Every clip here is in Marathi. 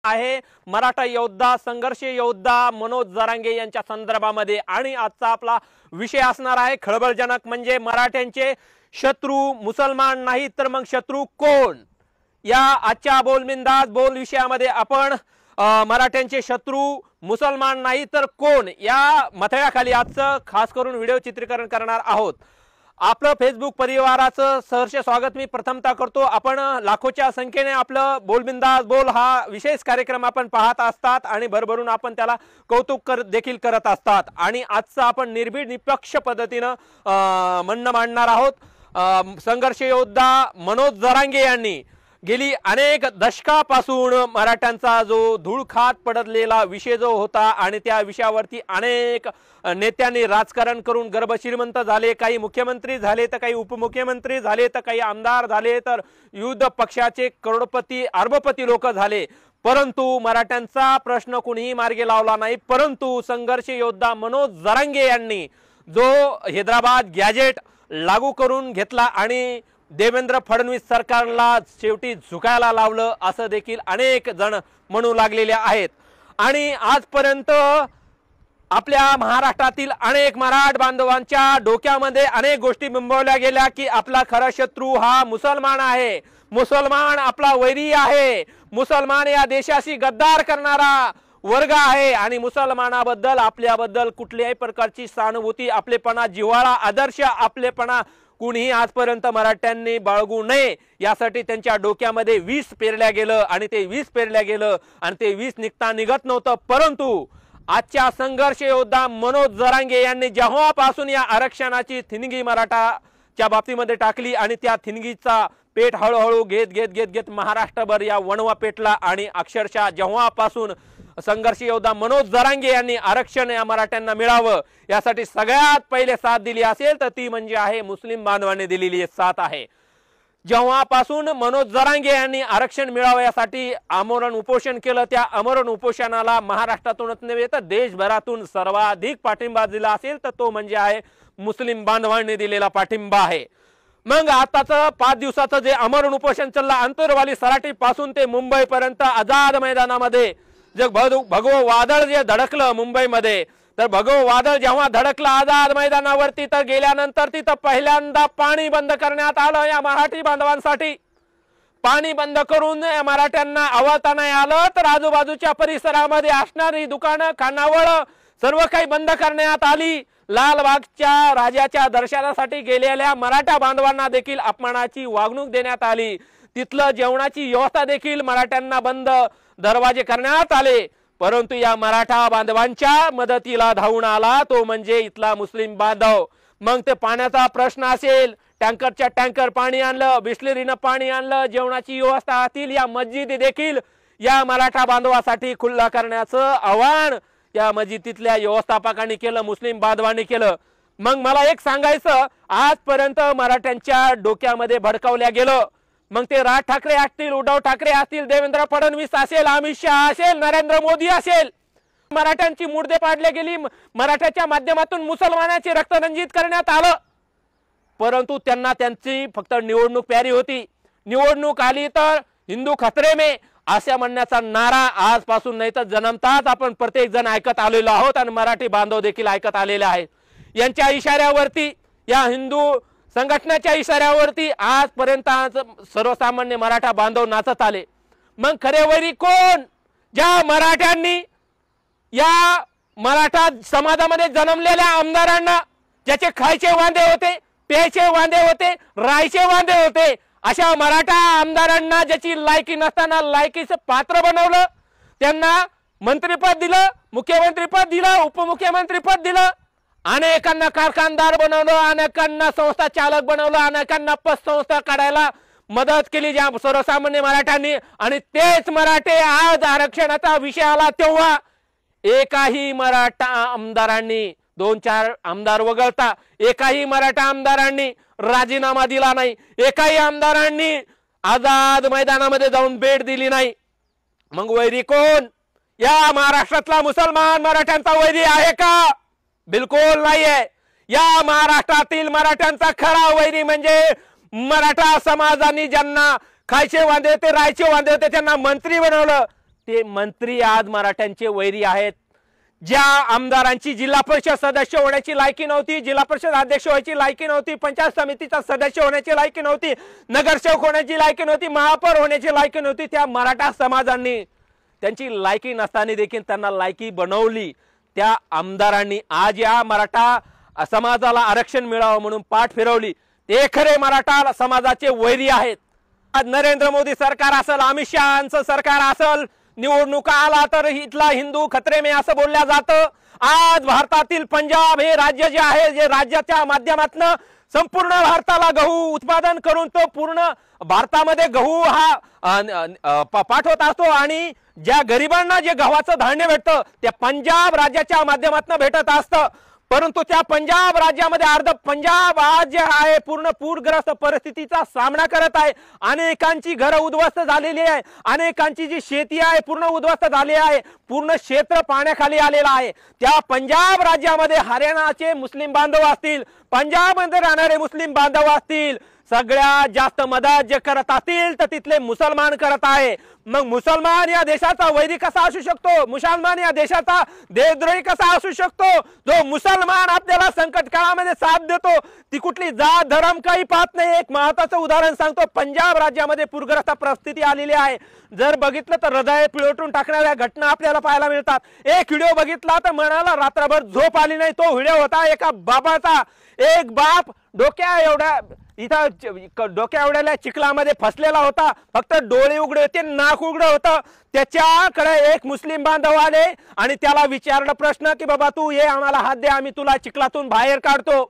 आहे मराठा योद्धा संघर्ष योद्धा मनोज जरांगे यांच्या संदर्भामध्ये। आणि आजचा आपला विषय असणार आहे खळबळजनक म्हणजे मराठ्यांचे शत्रू मुसलमान नाही तर मग शत्रू कोण। या आजच्या बोलबिंदास बोल विषयामध्ये आपण मराठ्यांचे शत्रू मुसलमान नाही तर कोण या मथळ्याखाली आजचं खास करून व्हिडिओ चित्रीकरण करणार आहोत। आपलं फेसबुक परिवाराचं सहर्ष स्वागत मी प्रथमतः करतो। आपण लाखोच्या संख्येने आपलं बोलबिंदास बोल हा विशेष कार्यक्रम आपण पाहत असतात आणि भरभरून आपण त्याला कौतुक देखील करत असतात। आणि आजचं आपण निर्भीड निष्पक्ष पद्धतीने म्हणणं मांडणार आहोत। संघर्ष योद्धा मनोज जरांगे यांनी गेली अनेक दशकापासून मराठ्यांचा जो धूळखात पडलेला विषय जो होता आणि त्या विषयावरती अनेक नेत्यांनी राजकारण करून गर्भश्रीमंत झाले, काही मुख्यमंत्री झाले तर काही उपमुख्यमंत्री झाले तर काही आमदार झाले तर विविध पक्षाचे करोडपती अरबपती लोक झाले, परंतु मराठ्यांचा प्रश्न कुणीही मार्गी लावला नाही। परंतु संघर्ष योद्धा मनोज जरांगे यांनी जो हैदराबाद गॅजेट लागू करून घेतला आणि देवेंद्र फडणवीस सरकारला शेवटी झुकायला लावलं असं देखील अनेक जण म्हणू लागलेले आहेत। आणि आजपर्यंत आपल्या महाराष्ट्रातील अनेक मराठ बांधवांच्या डोक्यामध्ये अनेक गोष्टी बिंबवल्या गेल्या की आपला खरा शत्रू हा मुसलमान आहे, मुसलमान आपला वैरी आहे, मुसलमान या देशाशी गद्दार करणारा वर्ग आहे आणि मुसलमानाबद्दल आपल्याबद्दल कुठल्याही प्रकारची सहानुभूती आपलेपणा जिव्हाळा आदर्श आपलेपणा कुणीही आजपर्यंत मराठ्यांनी बाळगू नये यासाठी त्यांच्या डोक्यामध्ये विष पेरल्या गेलं आणि ते विष पेरल्या गेलं आणि ते विष निघत नव्हतं। परंतु आजच्या संघर्ष योद्धा मनोज जरांगे यांनी जेव्हापासून या आरक्षणाची थिणगी मराठाच्या बाबतीमध्ये टाकली आणि त्या थिणगीचा पेट हळूहळू घेत महाराष्ट्रभर या वणवा पेटला आणि अक्षरशः जेव्हापासून संघर्ष योद्धा मनोज जरांगे यांनी आरक्षण या मराठ्यांना मिळावं यासाठी सगळ्यात पहिले साथ दिली असेल तर ती म्हणजे आहे मुस्लिम बांधवांनी दिलेली साथ आहे। जेव्हापासून मनोज जरांगे यांनी आरक्षण मिळावं यासाठी आमरण उपोषण केलं, त्या आमरण उपोषणाला महाराष्ट्रातूनच नव्हे तर देशभरातून सर्वाधिक पाठिंबा दिला असेल तर तो म्हणजे आहे मुस्लिम बांधवांनी दिलेला पाठिंबा आहे। मग आताच 5 दिवसाचं जे आमरण उपोषण चाललं आंतरवाली सराटी पासून ते मुंबई पर्यंत आझाद मैदानामध्ये जे भगवं वादळ जे धडकलं मुंबईमध्ये, तर भगवं वादळ जेव्हा धडकलं आझाद मैदानावरती तर गेल्यानंतर तिथं पहिल्यांदा पाणी बंद करण्यात आलं या मराठी बांधवांसाठी। पाणी बंद करून मराठ्यांना आवळता नाही आलं तर आजूबाजूच्या परिसरामध्ये असणारी दुकानं खानावळ सर्व काही बंद करण्यात आली। लालबागच्या राजाच्या दर्शनासाठी गेलेल्या मराठा बांधवांना देखील अपमानाची वागणूक देण्यात आली। तिथलं जेवणाची व्यवस्था देखील मराठ्यांना बंद दरवाजे करण्यात आले। परंतु या मराठा बांधवांच्या मदतीला धावून आला तो म्हणजे इथला मुस्लिम बांधव। मग ते पाण्याचा प्रश्न असेल, टँकरच्या टँकर पाणी आणलं, बिस्लरीनं पाणी आणलं, जेवणाची व्यवस्था असतील, या मस्जिद देखील या मराठा बांधवासाठी खुल्ला करण्याचं आवाहन या मस्जिदीतल्या व्यवस्थापकांनी केलं, मुस्लिम बांधवांनी केलं। मग मला एक सांगायचं, आजपर्यंत मराठ्यांच्या डोक्यामध्ये भडकावल्या गेलं, मग ते राज ठाकरे असतील, उद्धव ठाकरे असतील, देवेंद्र फडणवीस असेल, अमित शहा असेल, नरेंद्र मोदी असेल, मराठ्यांची मुर्दे पाडले गेली, मराठ्याच्या माध्यमातून मुसलमानांचे रक्तरंजित करण्यात आलं। परंतु त्यांना त्यांची फक्त निवडणूक प्यारी होती। निवडणूक आली तर हिंदू खतरे में अशा म्हणण्याचा नारा आजपासून नाही तर जन्मताच आपण प्रत्येक जण ऐकत आलेलो आहोत आणि मराठी बांधव देखील ऐकत आलेले आहेत। यांच्या इशाऱ्यावरती या हिंदू संघटनेच्या इशाऱ्यावरती आजपर्यंत सर्वसामान्य मराठा बांधव नाचत आले। मग खरे वैरी कोण? ज्या मराठ्यांनी या मराठा समाजामध्ये जन्मलेल्या आमदारांना ज्याचे खायचे वांदे होते, प्यायचे वांदे होते, राहायचे वांदे होते, अशा मराठा आमदारांना ज्याची लायकी नसताना लायकीचं पात्र बनवलं, त्यांना मंत्रिपद दिलं, मुख्यमंत्रीपद दिलं, उपमुख्यमंत्रीपद दिलं, अनेकांना कारखानदार बनवलं, अनेकांना संस्था चालक बनवलं, अनेकांना पतसंस्था काढायला मदत केली ज्या सर्वसामान्य मराठ्यांनी। आणि तेच मराठे आज आरक्षणाचा विषय आला तेव्हा एकाही मराठा आमदारांनी 2-4 आमदार वगळता एकाही मराठा आमदारांनी राजीनामा दिला नाही, एकाही आमदारांनी आझाद मैदानामध्ये जाऊन भेट दिली नाही। मग वैरी कोण? या महाराष्ट्रातला मुसलमान मराठ्यांचा वैरी आहे का? बिलकुल नाहीये। या महाराष्ट्रातील मराठ्यांचा खरा वैरी म्हणजे मराठा समाजाने ज्यांना खायचे वांदे होते, राहायचे वांदे होते, त्यांना मंत्री बनवलं, ते मंत्री आज मराठ्यांचे वैरी आहेत। ज्या आमदारांची जिल्हा परिषद सदस्य होण्याची लायकी नव्हती, जिल्हा परिषद अध्यक्ष व्हायची लायकी नव्हती, पंचायत समितीचा सदस्य होण्याची लायकी नव्हती, नगरसेवक होण्याची लायकी नव्हती, महापौर होण्याची लायकी नव्हती, त्या मराठा समाजांनी त्यांची लायकी नसताना देखील त्यांना लायकी बनवली। त्या आमदारांनी आज या मराठा समाजाला आरक्षण मिळावं म्हणून पाठ फिरवली। ते खरे मराठा समाजाचे वैरी आहेत। आज नरेंद्र मोदी सरकार असेल, अमित शहांचं सरकार असेल, निवडणुका आला तर इथला हिंदू खतरे में असं बोलल्या जातं। आज भारतातील पंजाब हे राज्य जे आहे, जे राज्याच्या माध्यमातून संपूर्ण भारताला गहू उत्पादन करून तो पूर्ण भारतामध्ये गहू हा पाठवत असतो आणि ज्या गरिबांना जे गव्हाचं धान्य भेटतं त्या पंजाब राज्याच्या माध्यमातून भेटत असतं। परंतु त्या पंजाब राज्यामध्ये अर्ध पंजाब आज जे आहे पूर्ण पूरग्रस्त परिस्थितीचा सामना करत आहे। अनेकांची घरं उद्ध्वस्त झालेली आहे, अनेकांची जी शेती आहे पूर्ण उद्ध्वस्त झाली आहे, पूर्ण क्षेत्र पाण्याखाली आलेलं आहे। त्या पंजाब राज्यामध्ये हरियाणाचे मुस्लिम बांधव असतील, पंजाबमध्ये राहणारे मुस्लिम बांधव असतील, सगळ्यात जास्त मदत जे करत असतील तर तिथले मुसलमान करत आहे। मग मुसलमान या देशाचा वैरी कसा असू शकतो, मुसलमान या देशाचा देशद्रोही कसा असू शकतो? जो मुसलमान आपल्याला संकट काळामध्ये साथ देतो ती कुठली जात धर्म काही पाहत नाही। एक महत्त्वाचं उदाहरण सांगतो, पंजाब राज्यामध्ये पूरग्रस्त परिस्थिती आलेली आहे। जर बघितलं तर हृदय पिळवटून टाकणाऱ्या घटना आपल्याला पाहायला मिळतात। एक व्हिडिओ बघितला तर मनाला रात्रभर झोप आली नाही। तो व्हिडिओ होता एका बाबाचा। एक बाप डोक्या एवढ्या चिखलामध्ये फसलेला होता, फक्त डोळे उघडे होते, नाक उघडं होतं। त्याच्याकडे एक मुस्लिम बांधव आले आणि त्याला विचारलं प्रश्न की बाबा तू ये आम्हाला हात दे, आम्ही तुला चिखलातून बाहेर काढतो।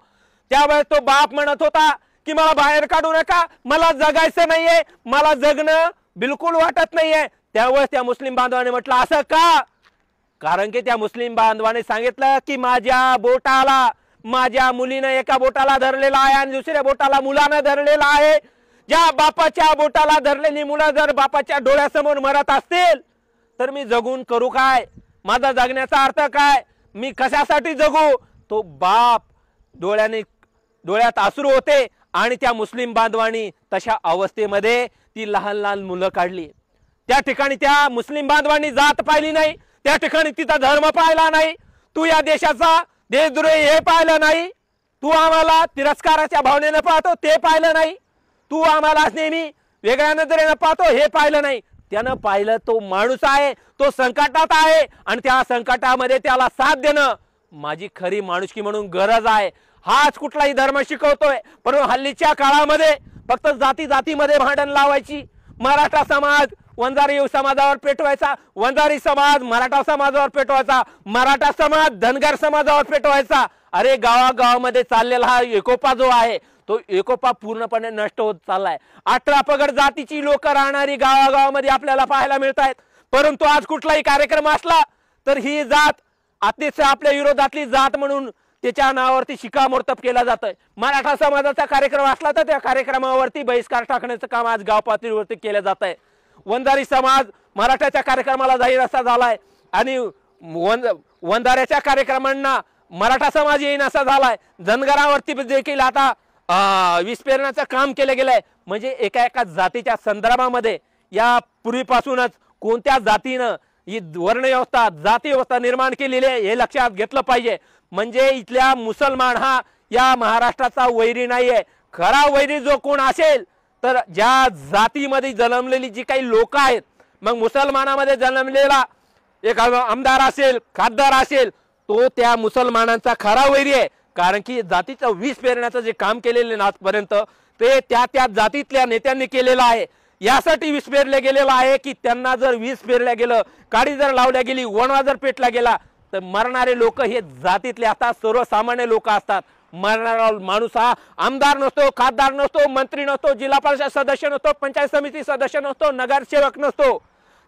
त्यावेळेस तो बाप म्हणत होता की मला बाहेर काढू नका, मला जगायचं नाहीये, मला जगणं बिलकुल वाटत नाहीये। त्यावेळेस त्या मुस्लिम बांधवाने म्हटलं असं का? कारण की त्या मुस्लिम बांधवाने सांगितलं की माझ्या बोटाला माझ्या मुलीने एका बोटाला धरलेला आहे आणि दुसऱ्या बोटाला मुलाने धरलेला आहे। ज्या बापाच्या बोटाला धरलेली मुलं जर बापाच्या डोळ्यासमोर मरत असतील तर मी जगून करू काय? माझा जगण्याचा अर्थ काय? मी कशासाठी जगू? तो बाप डोळ्यात अश्रू होते आणि त्या मुस्लिम बांधवांनी तशा अवस्थेमध्ये ती लहान लहान मुलं काढली। त्या ठिकाणी त्या मुस्लिम बांधवांनी जात पाहिली नाही, त्या ठिकाणी तिचा धर्म पाहिला नाही, तू या देशाचा देशद्रोही हे पाहिलं नाही, तू आम्हाला तिरस्काराच्या भावनेने पाहतो ते पाहिलं नाही, तू आम्हाला नेहमी वेगळ्या नजरेने पाहतो हे पाहिलं नाही। त्यानं पाहिलं तो माणूस आहे, तो संकटात आहे आणि त्या संकटामध्ये त्याला साथ देणं माझी खरी माणुसकी म्हणून गरज आहे। हाच कुठलाही धर्म शिकवतोय, परंतु हल्लीच्या काळामध्ये फक्त जातीमध्ये भांडण लावायची। मराठा समाज वंजारी समाजावर पेटवायचा, वंजारी समाज मराठा समाजावर पेटवायचा, मराठा समाज धनगर समाजावर पेटवायचा। अरे गावागावामध्ये चाललेला हा एकोपा जो आहे तो एकोपा पूर्णपणे नष्ट होत चाललाय। 18 पगड जातीची लोक राहणारी गावागावामध्ये आपल्याला पाहायला मिळत आहेत। परंतु आज कुठलाही कार्यक्रम असला तर ही जात अतिशय आपल्या विरोधातली जात म्हणून त्याच्या नावावरती शिक्कामोर्तब केला जातोय। मराठा समाजाचा कार्यक्रम असला तर त्या कार्यक्रमावरती बहिष्कार टाकण्याचं काम आज गाव पातळीवरती केलं जात आहे। वंजारी समाज मराठ्याच्या कार्यक्रमाला जाहीर असा झालाय आणि वंजाऱ्याच्या कार्यक्रमांना मराठा समाज येईन असा झालाय। धनगरावरती देखील आता विस्फेरणाचं काम केलं गेलंय। म्हणजे एका जातीच्या संदर्भामध्ये या पूर्वीपासूनच कोणत्या जातीनं ही वर्णव्यवस्था जाती व्यवस्था निर्माण केलेली आहे हे लक्षात घेतलं पाहिजे। म्हणजे इथल्या मुसलमान हा या महाराष्ट्राचा वैरी नाहीये। खरा वैरी जो कोण असेल तर ज्या जातीमध्ये जन्मलेली जी काही लोक आहेत, मग मुसलमानामध्ये जन्मलेला एक आमदार असेल, खासदार असेल, तो त्या मुसलमानांचा खरा वैरी आहे। कारण की जातीचं विष पेरण्याचं जे काम केलेले आजपर्यंत ते त्या जातीतल्या नेत्यांनी केलेलं आहे। यासाठी विष पेरले गेलेलं आहे की त्यांना जर विष पेरल्या गेलं, काडी जर लावल्या गेली, वणवा जर पेटला गेला तर मरणारे लोक हे जातीतले असतात, सर्वसामान्य लोक असतात। मरणारा माणूस हा आमदार नसतो, खासदार नसतो, मंत्री नसतो, जिल्हा परिषद सदस्य नसतो, पंचायत समिती सदस्य नसतो, नगरसेवक नसतो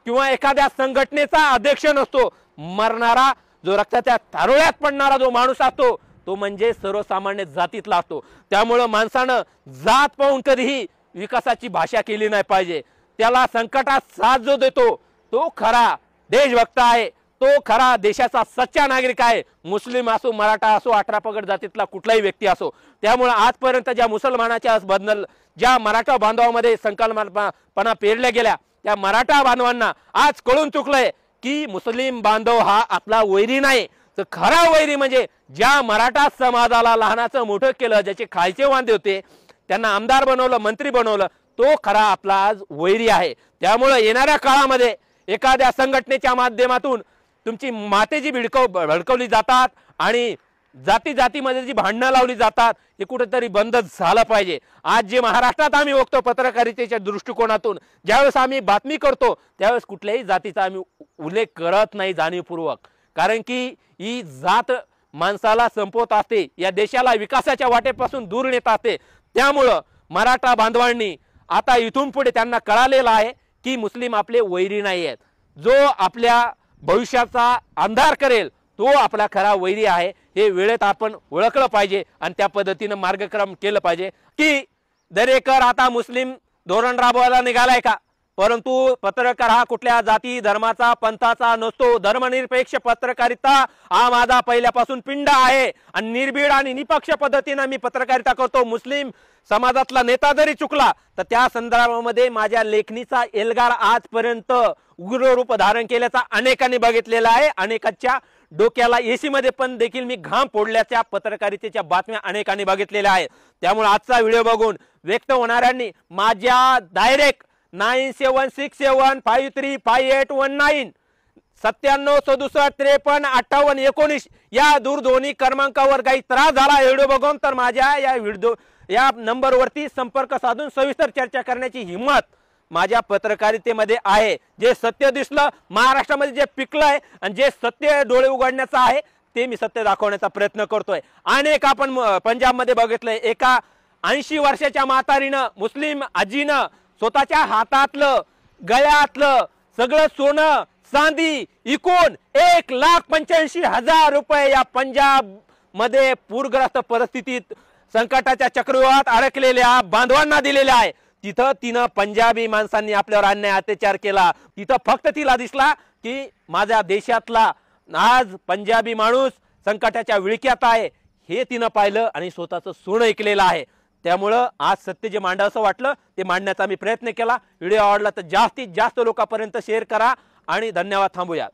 किंवा एखाद्या संघटनेचा अध्यक्ष नसतो। मरणारा जो रक्ताच्या थारोळ्यात पडणारा जो माणूस असतो तो म्हणजे सर्वसामान्य जातीतला असतो। त्यामुळे माणसानं जात पाहून कधीही विकासाची भाषा केली नाही पाहिजे। त्याला संकटात साथ जो देतो तो खरा देशभक्त आहे, तो खरा देशाचा सच्चा नागरिक आहे। मुस्लिम असो, मराठा असो, 18 पगड जातीतला कुठलाही व्यक्ती असो। त्यामुळे आजपर्यंत ज्या मुसलमानाच्या बदल ज्या मराठा बांधवामध्ये संकल्पना पेरल्या गेल्या त्या मराठा बांधवांना आज कळून चुकलंय की मुस्लिम बांधव हा आपला वैरी नाही, तर खरा वैरी म्हणजे ज्या मराठा समाजाला लहानाचं मोठं केलं, ज्याचे खायचे वांदे होते, त्यांना आमदार बनवलं, मंत्री बनवलं, तो खरा आपला आज वैरी आहे। त्यामुळे येणाऱ्या काळामध्ये एखाद्या संघटनेच्या माध्यमातून तुमची माते जी भडकवली जातात आणि जाती जातीमध्ये जी भांडणं लावली जातात हे कुठेतरी बंद झालं पाहिजे। आज जे महाराष्ट्रात आम्ही बघतो पत्रकारितेच्या दृष्टिकोनातून, ज्यावेळेस आम्ही बातमी करतो त्यावेळेस कुठल्याही जातीचा आम्ही उल्लेख करत नाही जाणीवपूर्वक, कारण की ही जात माणसाला संपवत असते, या देशाला विकासाच्या वाटेपासून दूर नेत असते। त्यामुळं मराठा बांधवांनी आता इथून पुढे त्यांना कळालेलं आहे की मुस्लिम आपले वैरी नाही आहेत, जो आपल्या भविष्याचा अंधार करेल तो आपला खरा वैरी आहे, हे वेळेत आपण ओळखलं पाहिजे आणि त्या पद्धतीने मार्गक्रम केलं पाहिजे। की दरेकर आता मुस्लिम धोरण राबवायला निघालाय का? परंतु पत्रकार हा कुठल्या जाती धर्माचा पंथाचा नसतो, धर्मनिरपेक्ष पत्रकारिता हा माझा पहिल्यापासून पिंड आहे आणि निर्भीड आणि निपक्ष पद्धतीने मी पत्रकारिता करतो। मुस्लिम समाजातला नेता जरी चुकला तर त्या संदर्भामध्ये माझ्या लेखणीचा एल्गार आजपर्यंत उग्र रूप धारण केल्याचा अनेकांनी बघितलेला आहे। अनेकांच्या डोक्याला एसी मध्ये पण देखील मी घाम फोडल्याच्या पत्रकारितेच्या बातम्या अनेकांनी बघितलेल्या आहेत। त्यामुळे आजचा व्हिडिओ बघून व्यक्त होणाऱ्यांनी माझ्या डायरेक्ट 9767535819 9767535819 या दूरध्वनी क्रमांकावर काही त्रास झाला व्हिडिओ बघून तर माझ्या या नंबरवरती संपर्क साधून सविस्तर चर्चा करण्याची हिम्मत माझ्या पत्रकारितेमध्ये आहे। जे सत्य दिसलं महाराष्ट्रामध्ये जे पिकलंय आणि जे सत्य डोळे उघडण्याचं आहे ते मी सत्य दाखवण्याचा प्रयत्न करतोय। अनेक आपण पंजाबमध्ये बघितलंय, एका 80 वर्षाच्या म्हातारीनं मुस्लिम आजीनं स्वतःच्या हातातलं गळ्यातलं सगळं सोनं चांदी इकून 1,85,000 रुपये या पंजाब मध्ये पूरग्रस्त परिस्थितीत संकटाच्या चक्रव्यूहात अडकलेल्या बांधवांना दिलेले आहे। तिथं तिनं पंजाबी माणसांनी आपल्यावर अन्याय अत्याचार केला, तिथं फक्त तिला दिसला की माझ्या देशातला आज पंजाबी माणूस संकटाच्या विळख्यात आहे, हे तिनं पाहिलं आणि स्वतःचं सोनं ऐकलेलं आहे। त्यामुळं आज सत्य जे मांडावं असं वाटलं ते मांडण्याचा मी प्रयत्न केला। व्हिडिओ आवडला तर जास्तीत जास्त लोकांपर्यंत शेअर करा आणि धन्यवाद। थांबूया।